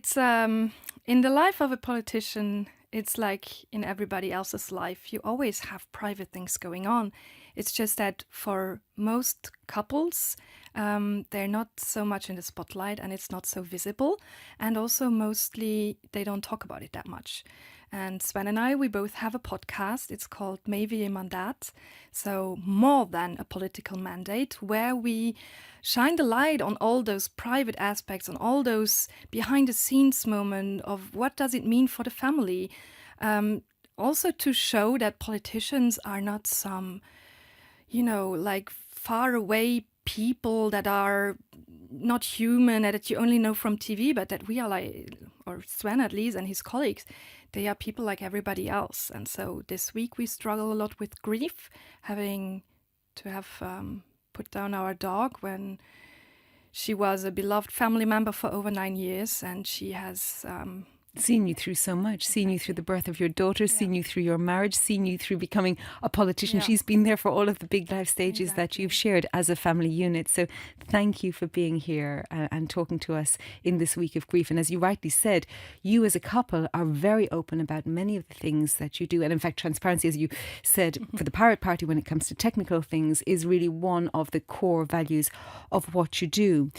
it's in the life of a politician, it's like in everybody else's life. You always have private things going on. It's just that for most couples, they're not so much in the spotlight and it's not so visible. And also mostly they don't talk about it that much. And Sven and I, we both have a podcast. It's called Maybe a Mandat. So more than a political mandate, where we shine the light on all those private aspects, on all those behind the scenes moments of what does it mean for the family. Also to show that politicians are not some, like far away people that are not human, that you only know from TV, but that we are like, or Sven at least and his colleagues, they are people like everybody else. And so this week we struggle a lot with grief, having to have put down our dog when she was a beloved family member for over 9 years, and she has seen you through so much, seen you through the birth of your daughter, seen you through your marriage, seen you through becoming a politician. She's been there for all of the big life stages that you've shared as a family unit. So thank you for being here and talking to us in this week of grief. And as you rightly said, you as a couple are very open about many of the things that you do. And in fact, transparency, as you said, for the Pirate Party when it comes to technical things, is really one of the core values of what you do.